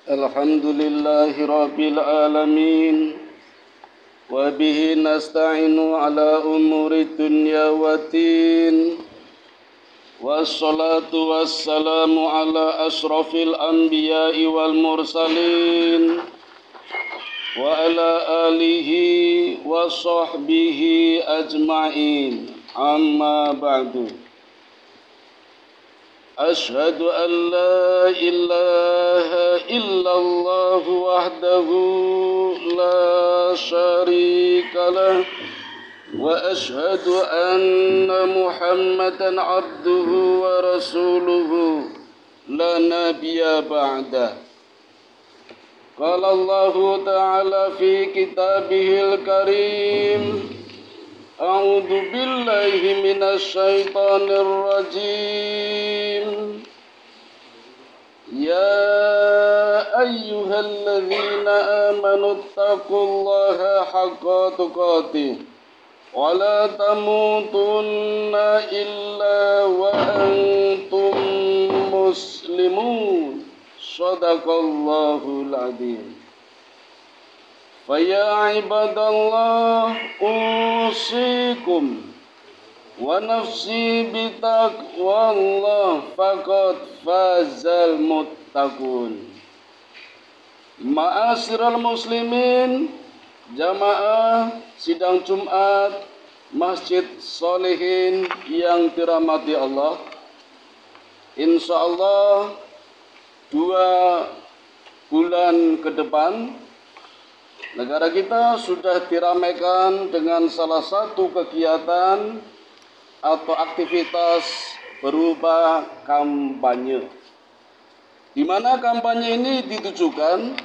الحمد لله رب العالمين وبه نستعين على أمور الدنيا والدين والصلاة والسلام على أشرف الأنبياء والمرسلين وعلى آله وصحبه أجمعين أما بعد أشهد أن لا إله إلا الله وحده لا شريك له وأشهد أن محمدا عبده ورسوله لا نبي بعده. قال الله تعالى في كتابه الكريم: أعوذ بالله من الشيطان الرجيم. يا أيها الذين آمنوا اتقوا الله حق تقاته ولا تموتن إلا وأنتم مسلمون. صدق الله العظيم. فيا عباد الله أوصيكم ونفسي بتقوى الله فقد فاز المتقون. Ma'asyiral muslimin, jamaah sidang Jumat Masjid Sholihin yang dirahmati Allah. Insyaallah 2 bulan ke depan negara kita sudah diramaikan dengan salah satu kegiatan atau aktivitas berupa kampanye, di mana kampanye ini ditujukan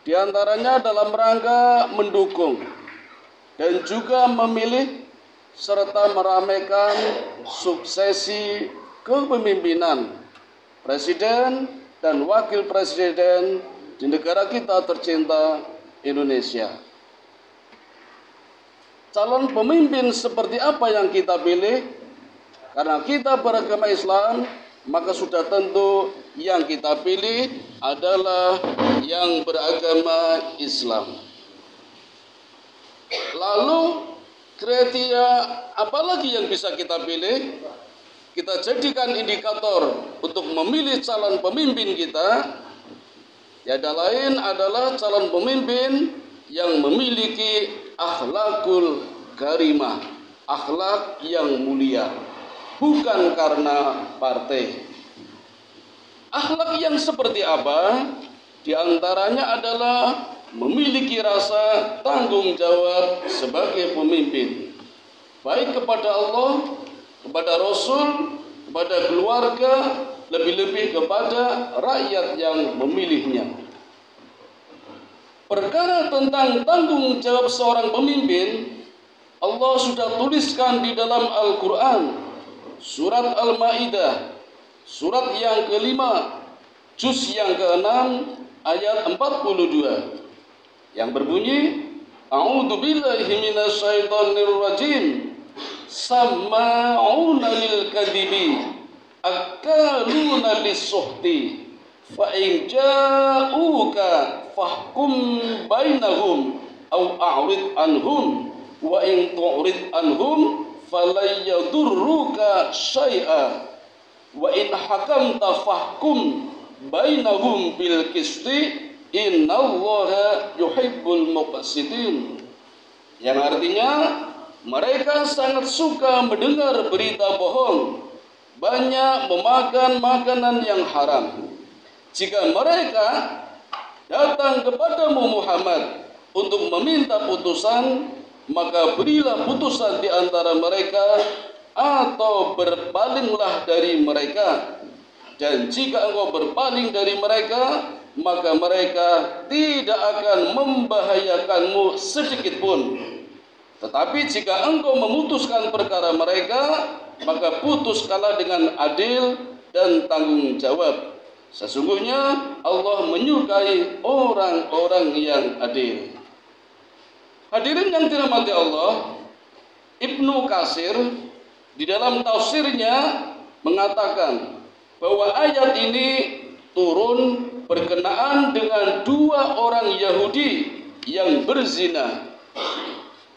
diantaranya dalam rangka mendukung dan juga memilih serta meramaikan suksesi kepemimpinan Presiden dan Wakil Presiden di negara kita tercinta Indonesia. Calon pemimpin seperti apa yang kita pilih? Karena kita beragama Islam, maka sudah tentu yang kita pilih adalah yang beragama Islam. Lalu kriteria apa lagi yang bisa kita pilih? Kita jadikan indikator untuk memilih calon pemimpin kita. Tiada lain adalah calon pemimpin yang memiliki akhlakul karimah, akhlak yang mulia, bukan karena partai. Akhlak yang seperti apa? Di antaranya adalah memiliki rasa tanggung jawab sebagai pemimpin, baik kepada Allah, kepada Rasul, kepada keluarga, lebih-lebih kepada rakyat yang memilihnya. Perkara tentang tanggung jawab seorang pemimpin, Allah sudah tuliskan di dalam Al-Quran, surat Al-Ma'idah, surat yang ke-5, juz yang ke-6, ayat 42, yang berbunyi: A'udzu billahi minasyaitonir rajim. Sama'una lil kadhibi akaluna lis-suhti fa in ja'uka fahkum bainahum aw a'rid anhum wa in tu'rid anhum falan yadurruka syai'a wa in hakamta fahkum bainahum bil qisti innallaha yuhibbul muqsitin. Yang artinya, mereka sangat suka mendengar berita bohong, banyak memakan makanan yang haram. Jika mereka datang kepadamu Muhammad untuk meminta putusan, maka berilah putusan di antara mereka atau berpalinglah dari mereka. Dan jika engkau berpaling dari mereka, maka mereka tidak akan membahayakanmu sedikit pun. Tetapi jika engkau memutuskan perkara mereka, maka putuskanlah dengan adil dan tanggung jawab. Sesungguhnya Allah menyukai orang-orang yang adil. Hadirin yang dirahmati Allah, Ibnu Katsir di dalam tafsirnya mengatakan bahwa ayat ini turun berkenaan dengan dua orang Yahudi yang berzina.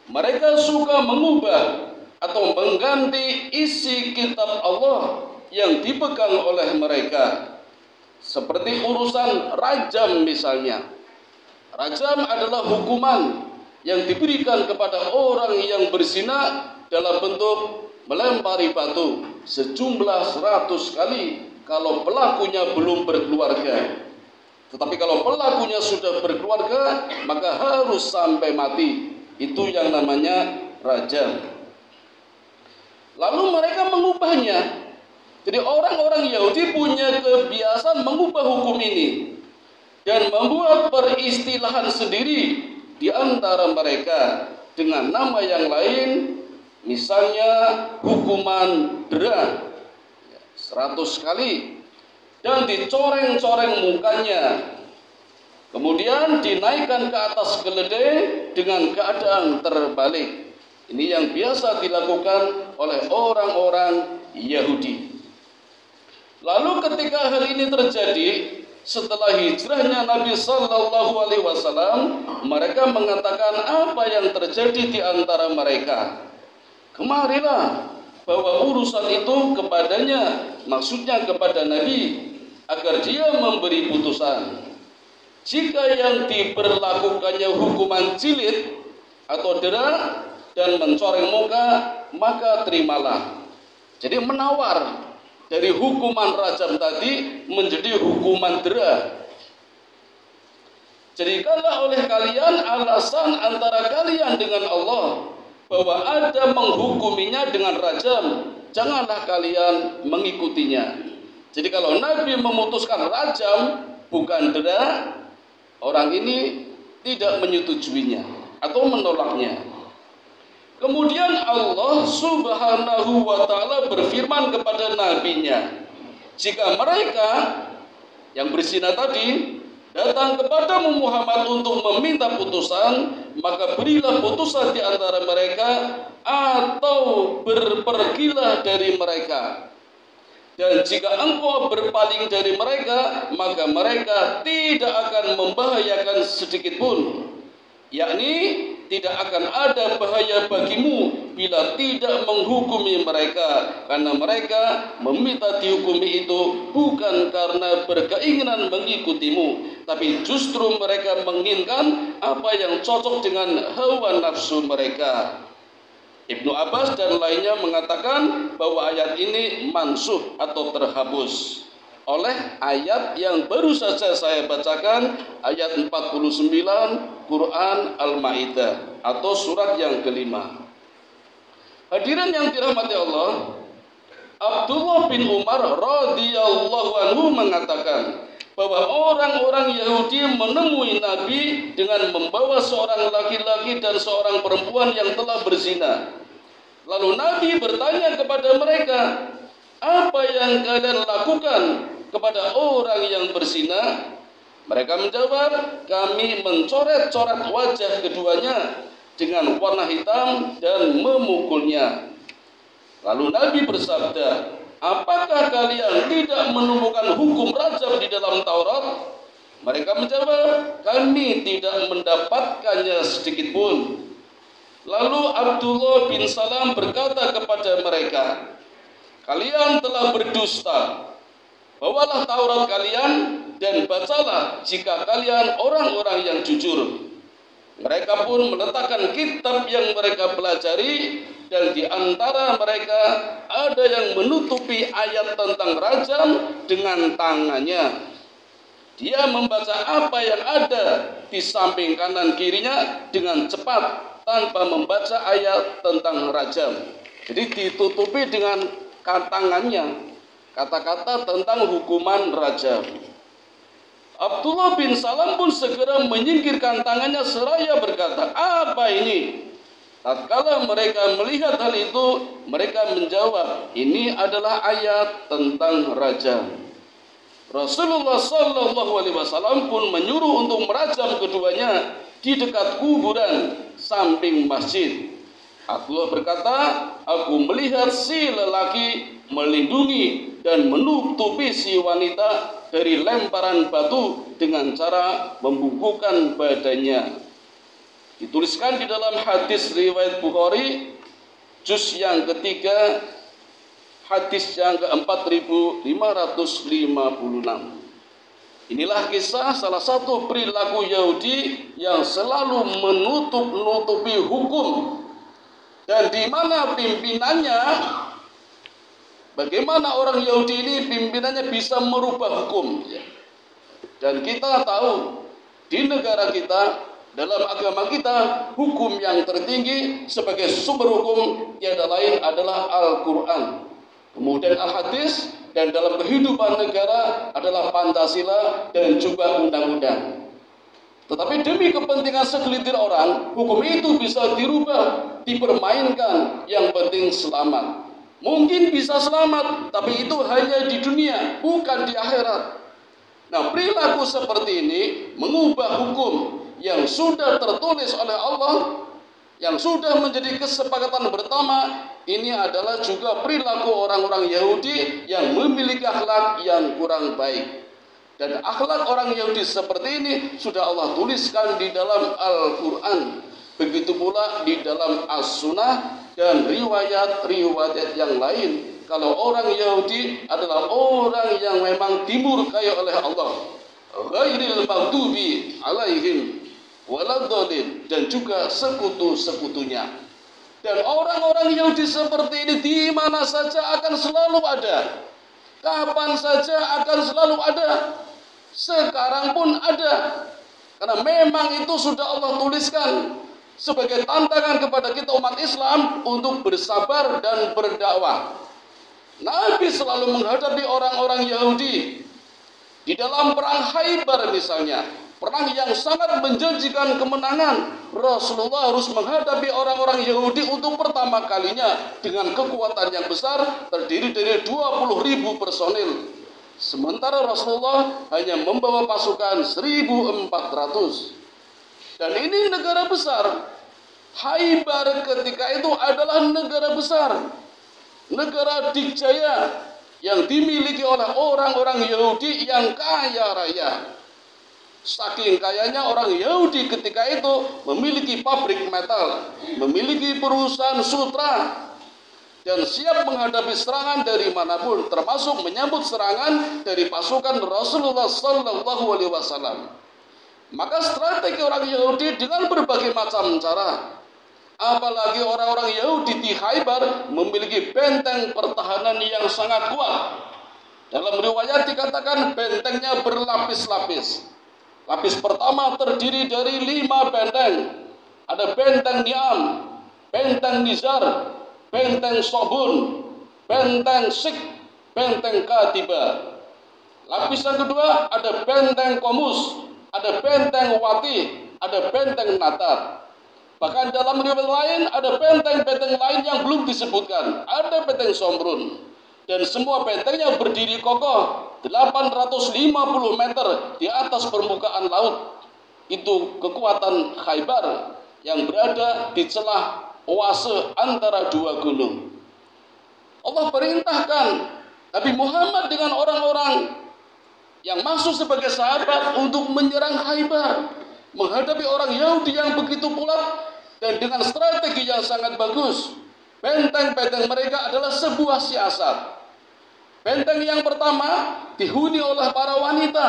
Mereka suka mengubah atau mengganti isi kitab Allah yang dipegang oleh mereka. Seperti urusan rajam misalnya. Rajam adalah hukuman yang diberikan kepada orang yang berzina dalam bentuk melempari batu sejumlah 100 kali kalau pelakunya belum berkeluarga. Tetapi kalau pelakunya sudah berkeluarga, maka harus sampai mati. Itu yang namanya rajam. Lalu mereka mengubahnya. Jadi orang-orang Yahudi punya kebiasaan mengubah hukum ini dan membuat peristilahan sendiri di antara mereka dengan nama yang lain, misalnya hukuman dera 100 kali dan dicoreng-coreng mukanya, kemudian dinaikkan ke atas keledai dengan keadaan terbalik. Ini yang biasa dilakukan oleh orang-orang Yahudi. Lalu ketika hal ini terjadi setelah hijrahnya Nabi Sallallahu Alaihi Wasallam, mereka mengatakan apa yang terjadi di antara mereka. Kemarilah bawa urusan itu kepadanya, maksudnya kepada Nabi, agar dia memberi putusan. Jika yang diberlakukannya hukuman jilid atau dera dan mencoreng muka, maka terimalah. Jadi menawar dari hukuman rajam tadi menjadi hukuman dera. Jadikanlah oleh kalian alasan antara kalian dengan Allah bahwa ada menghukuminya dengan rajam, janganlah kalian mengikutinya. Jadi kalau Nabi memutuskan rajam bukan dera, orang ini tidak menyetujuinya atau menolaknya. Kemudian Allah Subhanahu wa ta'ala berfirman kepada nabinya, jika mereka yang berzina tadi datang kepadamu Muhammad untuk meminta putusan, maka berilah putusan di antara mereka atau berpergilah dari mereka. Dan jika engkau berpaling dari mereka, maka mereka tidak akan membahayakan sedikit pun, yakni tidak akan ada bahaya bagimu bila tidak menghukumi mereka, karena mereka meminta dihukumi itu bukan karena berkeinginan mengikutimu, tapi justru mereka menginginkan apa yang cocok dengan hawa nafsu mereka. Ibnu Abbas dan lainnya mengatakan bahwa ayat ini mansuh atau terhapus oleh ayat yang baru saja saya bacakan, ayat 49 Quran Al-Maidah atau surat yang kelima. Hadirin yang dirahmati Allah, Abdullah bin Umar radhiyallahu anhu mengatakan bahwa orang-orang Yahudi menemui Nabi dengan membawa seorang laki-laki dan seorang perempuan yang telah berzina. Lalu Nabi bertanya kepada mereka, apa yang kalian lakukan kepada orang yang berzina? Mereka menjawab, kami mencoret-coret wajah keduanya dengan warna hitam dan memukulnya. Lalu Nabi bersabda, apakah kalian tidak menemukan hukum rajam di dalam Taurat? Mereka menjawab, kami tidak mendapatkannya sedikit pun. Lalu Abdullah bin Salam berkata kepada mereka, kalian telah berdusta. Bawalah Taurat kalian dan bacalah jika kalian orang-orang yang jujur. Mereka pun meletakkan kitab yang mereka pelajari, dan di antara mereka ada yang menutupi ayat tentang rajam dengan tangannya. Dia membaca apa yang ada di samping kanan kirinya dengan cepat tanpa membaca ayat tentang rajam. Jadi ditutupi dengan tangannya kata-kata tentang hukuman rajam. Abdullah bin Salam pun segera menyingkirkan tangannya seraya berkata, apa ini? Tatkala mereka melihat hal itu, mereka menjawab, ini adalah ayat tentang rajam. Rasulullah Sallallahu Alaihi Wasallam pun menyuruh untuk merajam keduanya di dekat kuburan samping masjid. Abdullah berkata, aku melihat si lelaki melindungi dan menutupi si wanita dari lemparan batu dengan cara membungkukkan badannya. Dituliskan di dalam hadis riwayat Bukhari, juz yang ketiga, hadis yang ke-4556. Inilah kisah salah satu perilaku Yahudi yang selalu menutup-nutupi hukum, dan di mana pimpinannya, bagaimana orang Yahudi ini pimpinannya bisa merubah hukum. Dan kita tahu di negara kita, dalam agama kita, hukum yang tertinggi sebagai sumber hukum tiada lain adalah Al-Quran, kemudian Al-Hadis, dan dalam kehidupan negara adalah Pancasila dan juga undang-undang. Tetapi demi kepentingan segelintir orang, hukum itu bisa dirubah, dipermainkan, yang penting selamat. Mungkin bisa selamat, tapi itu hanya di dunia, bukan di akhirat. Nah, perilaku seperti ini mengubah hukum yang sudah tertulis oleh Allah, yang sudah menjadi kesepakatan bersama. Ini adalah juga perilaku orang-orang Yahudi yang memiliki akhlak yang kurang baik. Dan akhlak orang Yahudi seperti ini sudah Allah tuliskan di dalam Al-Quran. Begitu pula di dalam As-Sunnah dan riwayat-riwayat yang lain. Kalau orang Yahudi adalah orang yang memang dimurkai oleh Allah, ghairil maghdubi alaihim waladhdallin, dan juga sekutu-sekutunya. Dan orang-orang Yahudi seperti ini di mana saja akan selalu ada, kapan saja akan selalu ada, sekarang pun ada. Karena memang itu sudah Allah tuliskan sebagai tantangan kepada kita umat Islam untuk bersabar dan berdakwah. Nabi selalu menghadapi orang-orang Yahudi di dalam perang Khaybar misalnya, perang yang sangat menjanjikan kemenangan. Rasulullah harus menghadapi orang-orang Yahudi untuk pertama kalinya dengan kekuatan yang besar, terdiri dari 20.000 personil. Sementara Rasulullah hanya membawa pasukan 1.400. Dan ini negara besar. Khaybar ketika itu adalah negara besar, negara dikjaya yang dimiliki oleh orang-orang Yahudi yang kaya raya. Saking kayanya orang Yahudi ketika itu memiliki pabrik metal, memiliki perusahaan sutra, dan siap menghadapi serangan dari manapun, termasuk menyambut serangan dari pasukan Rasulullah Sallallahu Alaihi Wasallam. Maka strategi orang Yahudi dengan berbagai macam cara. Apalagi orang-orang Yahudi di Khaybar memiliki benteng pertahanan yang sangat kuat. Dalam riwayat dikatakan bentengnya berlapis-lapis. Lapis pertama terdiri dari 5 benteng. Ada benteng Ni'am, benteng Nizar, benteng Sobun, benteng Sik, benteng Katiba. Lapis yang kedua ada benteng Komus, ada benteng Wati, ada benteng Natar. Bahkan dalam riwayat lain ada benteng-benteng lain yang belum disebutkan. Ada benteng Somrun. Dan semua bentengnya berdiri kokoh 850 meter di atas permukaan laut. Itu kekuatan Khaybar yang berada di celah oase antara dua gunung. Allah perintahkan Nabi Muhammad dengan orang-orang yang masuk sebagai sahabat untuk menyerang Khaybar, menghadapi orang Yahudi yang begitu pula, dan dengan strategi yang sangat bagus. Benteng-benteng mereka adalah sebuah siasat. Benteng yang pertama dihuni oleh para wanita.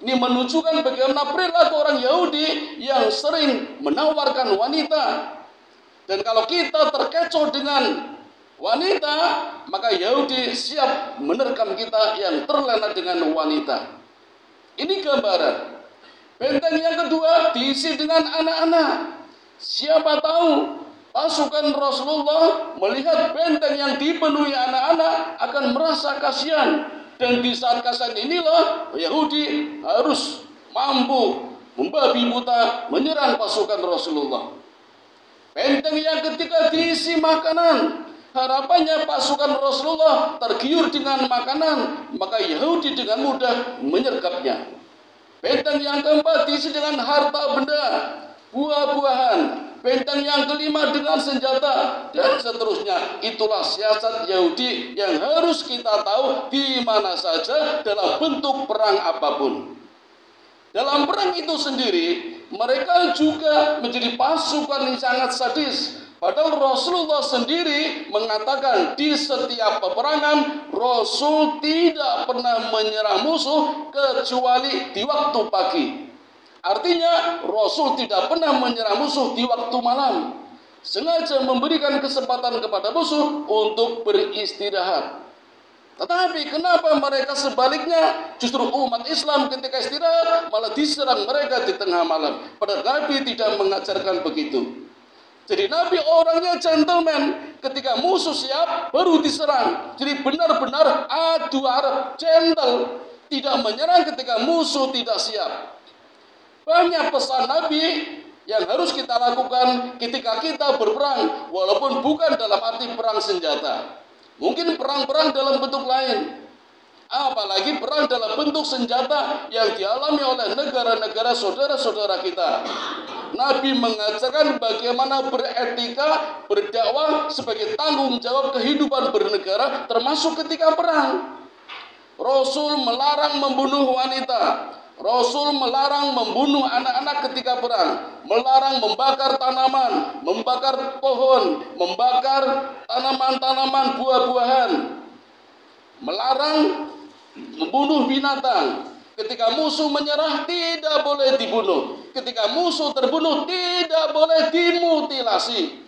Ini menunjukkan bagaimana perilaku orang Yahudi yang sering menawarkan wanita. Dan kalau kita terkecoh dengan wanita, maka Yahudi siap menerkam kita yang terlena dengan wanita. Ini gambaran. Benteng yang kedua diisi dengan anak-anak. Siapa tahu pasukan Rasulullah melihat benteng yang dipenuhi anak-anak akan merasa kasihan. Dan di saat kasihan inilah Yahudi harus mampu membabi buta menyerang pasukan Rasulullah. Benteng yang ketiga diisi makanan. Harapannya pasukan Rasulullah tergiur dengan makanan, maka Yahudi dengan mudah menyergapnya. Benteng yang keempat diisi dengan harta benda, buah-buahan, benteng yang kelima dengan senjata, dan seterusnya. Itulah siasat Yahudi yang harus kita tahu di mana saja dalam bentuk perang apapun. Dalam perang itu sendiri, mereka juga menjadi pasukan yang sangat sadis. Padahal Rasulullah sendiri mengatakan di setiap peperangan, Rasul tidak pernah menyerang musuh kecuali di waktu pagi. Artinya, Rasul tidak pernah menyerang musuh di waktu malam. Sengaja memberikan kesempatan kepada musuh untuk beristirahat. Tetapi kenapa mereka sebaliknya? Justru umat Islam ketika istirahat malah diserang mereka di tengah malam. Padahal Nabi tidak mengajarkan begitu. Jadi Nabi orangnya gentleman. Ketika musuh siap baru diserang. Jadi benar-benar adu arab, gentle. Tidak menyerang ketika musuh tidak siap. Banyak pesan Nabi yang harus kita lakukan ketika kita berperang, walaupun bukan dalam arti perang senjata. Mungkin perang-perang dalam bentuk lain. Apalagi perang dalam bentuk senjata yang dialami oleh negara-negara saudara-saudara kita. Nabi mengajarkan bagaimana beretika, berdakwah sebagai tanggung jawab kehidupan bernegara, termasuk ketika perang. Rasul melarang membunuh wanita. Rasul melarang membunuh anak-anak ketika perang, melarang membakar tanaman, membakar pohon, membakar tanaman-tanaman buah-buahan, melarang membunuh binatang. Ketika musuh menyerah tidak boleh dibunuh. Ketika musuh terbunuh tidak boleh dimutilasi.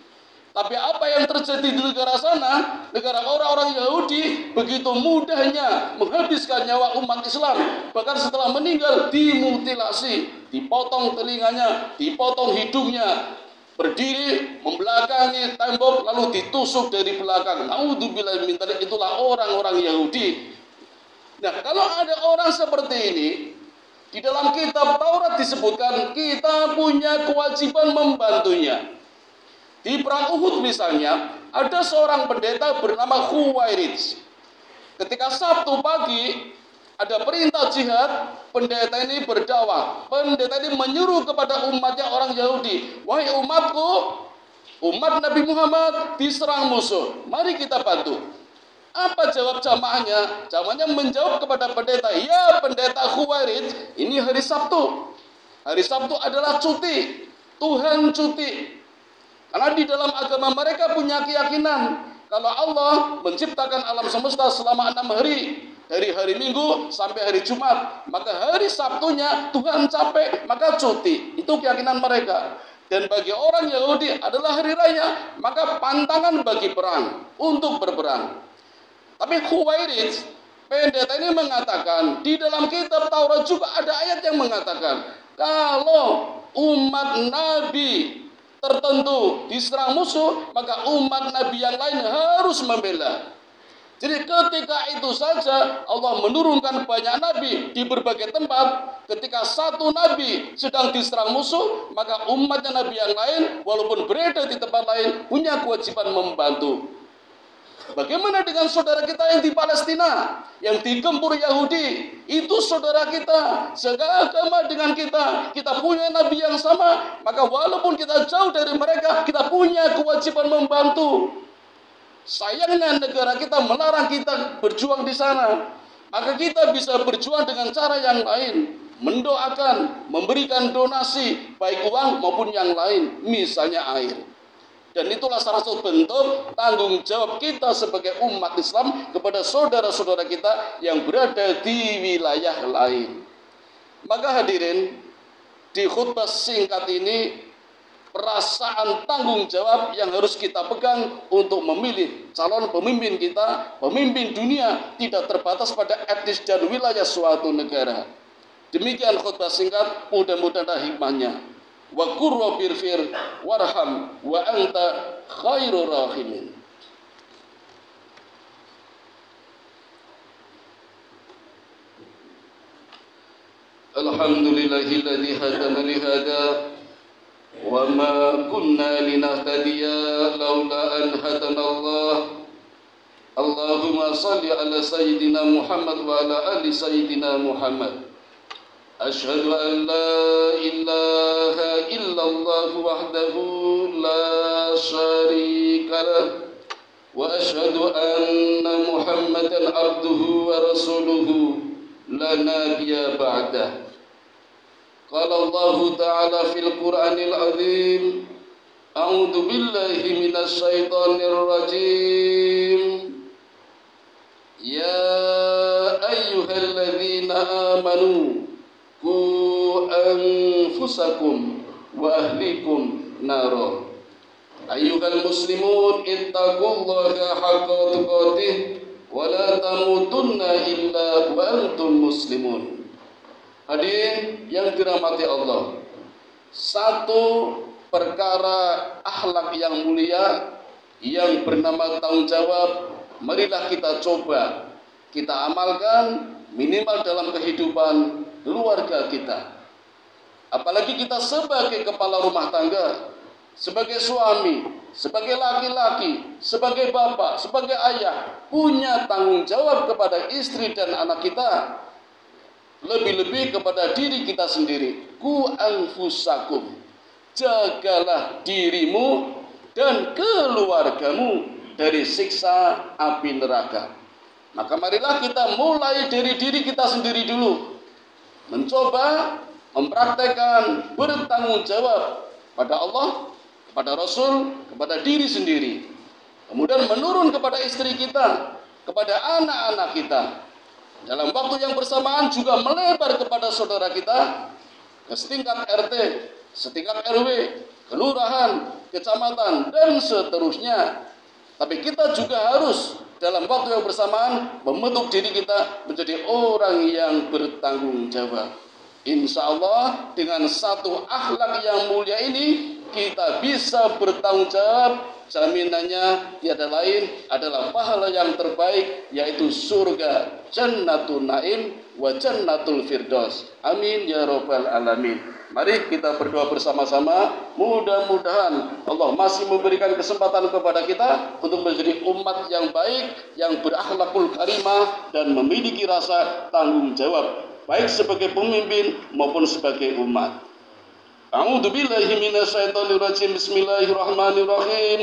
Tapi apa yang terjadi di negara sana, negara orang-orang Yahudi, begitu mudahnya menghabiskan nyawa umat Islam. Bahkan setelah meninggal dimutilasi, dipotong telinganya, dipotong hidungnya, berdiri membelakangi tembok lalu ditusuk dari belakang. Naudzubillah min dzalik. Itulah orang-orang Yahudi. Nah, kalau ada orang seperti ini, di dalam kitab Taurat disebutkan kita punya kewajiban membantunya. Di perang Uhud misalnya, ada seorang pendeta bernama Khuwairij. Ketika Sabtu pagi, ada perintah jihad, pendeta ini berdakwah. Pendeta ini menyuruh kepada umatnya orang Yahudi, wahai umatku, umat Nabi Muhammad diserang musuh, mari kita bantu. Apa jawab jamaahnya? Jamaahnya menjawab kepada pendeta, ya pendeta Khuwairij, ini hari Sabtu. Hari Sabtu adalah cuti, Tuhan cuti. Karena di dalam agama mereka punya keyakinan kalau Allah menciptakan alam semesta selama 6 hari, dari hari Minggu sampai hari Jumat, maka hari Sabtunya Tuhan capek, maka cuti. Itu keyakinan mereka. Dan bagi orang Yahudi adalah hari raya, maka pantangan bagi perang untuk berperang. Tapi Khuwairij, pendeta ini mengatakan, di dalam kitab Taurat juga ada ayat yang mengatakan, kalau umat Nabi tertentu diserang musuh, maka umat Nabi yang lain harus membela. Jadi ketika itu saja Allah menurunkan banyak Nabi di berbagai tempat. Ketika satu Nabi sedang diserang musuh, maka umatnya Nabi yang lain walaupun berada di tempat lain punya kewajiban membantu. Bagaimana dengan saudara kita yang di Palestina, yang digempur Yahudi? Itu saudara kita, seagama dengan kita. Kita punya Nabi yang sama, maka walaupun kita jauh dari mereka, kita punya kewajiban membantu. Sayangnya negara kita melarang kita berjuang di sana. Maka kita bisa berjuang dengan cara yang lain. Mendoakan, memberikan donasi, baik uang maupun yang lain, misalnya air. Dan itulah salah satu bentuk tanggung jawab kita sebagai umat Islam kepada saudara-saudara kita yang berada di wilayah lain. Maka hadirin, di khutbah singkat ini, perasaan tanggung jawab yang harus kita pegang untuk memilih calon pemimpin kita, pemimpin dunia, tidak terbatas pada etnis dan wilayah suatu negara. Demikian khutbah singkat, mudah-mudahan hikmahnya. Wa qur rabbirfir warham wa anta khairur rahimin. Alhamdulillahilladzi hadana li hada wa ma kunna linahtadiya laula an hadana Allah. Allahumma salli ala sayyidina Muhammad wa ala ali sayyidina Muhammad. أشهد أن لا إله إلا الله وحده لا شريك له وأشهد أن محمدا عبده ورسوله لا نبي بعده. قال الله تعالى في القرآن العظيم: أعوذ بالله من الشيطان الرجيم. يا أيها الذين آمنوا قوا أنفسكم وأهليكم نارا أيها المسلمون اتقوا الله حق تقاته ولا تموتن إلا وأنتم مسلمون. Hadirin yang dirahmati Allah, satu perkara akhlak yang mulia yang bernama tanggung jawab, marilah kita coba kita amalkan minimal dalam kehidupan keluarga kita. Apalagi kita sebagai kepala rumah tangga, sebagai suami, sebagai laki-laki, sebagai bapak, sebagai ayah, punya tanggung jawab kepada istri dan anak kita, lebih-lebih kepada diri kita sendiri. Ku anfusakum, jagalah dirimu dan keluargamu dari siksa api neraka. Maka marilah kita mulai dari diri kita sendiri dulu, mencoba mempraktekkan bertanggung jawab pada Allah, kepada Rasul, kepada diri sendiri. Kemudian menurun kepada istri kita, kepada anak-anak kita. Dalam waktu yang bersamaan juga melebar kepada saudara kita, ke setingkat RT, setingkat RW, kelurahan, kecamatan, dan seterusnya. Tapi kita juga harus dalam waktu yang bersamaan membentuk diri kita menjadi orang yang bertanggung jawab. Insya Allah dengan satu akhlak yang mulia ini kita bisa bertanggung jawab. Jaminannya tiada lain adalah pahala yang terbaik, yaitu surga Jannatun Naim wa Jannatul Firdaus. Amin ya rabbal alamin. Mari kita berdoa bersama-sama. Mudah-mudahan Allah masih memberikan kesempatan kepada kita untuk menjadi umat yang baik, yang berakhlakul karimah dan memiliki rasa tanggung jawab, baik sebagai pemimpin maupun sebagai umat. A'udzu billahi minasyaitonir rajim. Bismillahirrahmanirrahim.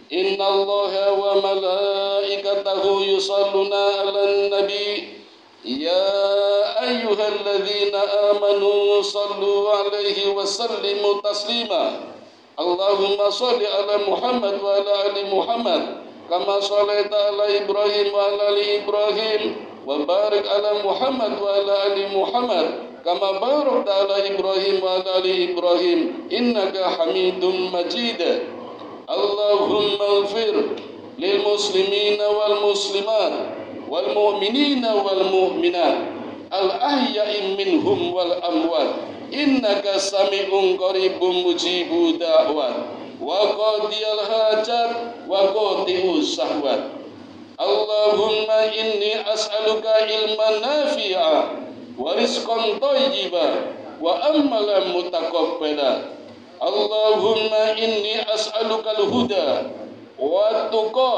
Innallaha wa malaikatahu yusholluna 'alan nabi. Ya ayyuhalladzina amanu shallu 'alaihi wa sallimu taslima. Allahumma shalli 'ala Muhammad wa 'ala ali Muhammad kama shallaita 'ala Ibrahim wa 'ala ali Ibrahim wa barik 'ala Muhammad wa 'ala ali Muhammad kama barakta 'ala Ibrahim wa 'ala ali Ibrahim innaka Hamidum Majid. Allahumma ighfir lil muslimina wal muslimat wal mu'minina wal mu'minat al ahya'i minhum wal amwat innaka sami'un qaribun mujibud da'wat wa qadiyal hajat wa qati'us syahwat. Allahumma inni as'aluka ilman nafi'a wa rizqan thayyiba wa amalan mutaqabbala. Allahumma inni as'aluka al-huda wa tuqa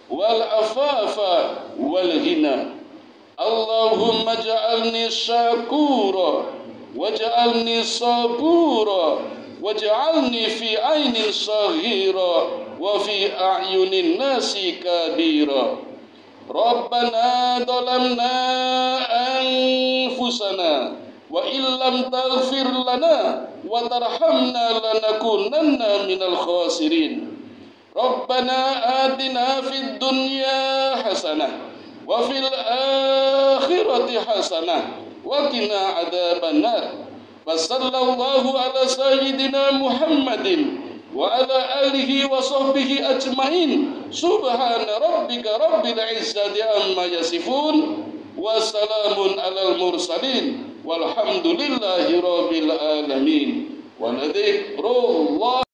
wal afafa wal ghina. Allahumma ja'alni syakura waj'alni sabura waj'alni fi 'ainin saghira wa fi a'yunin nasi kabira. Rabbana dhalamna anfusana wa illam taghfir lana wa tarhamna lanakunanna minal khasirin. Rabbana atina fid dunya hasanah wa fil akhirati hasanah wa qina adzabannar. Wa sallallahu ala sayyidina Muhammadin wa ala alihi wa sahbihi ajmain. Subhana rabbika rabbil izzati amma yasifun wa salamun alal mursalin walhamdulillahi rabbil alamin. Wa nadhikrullah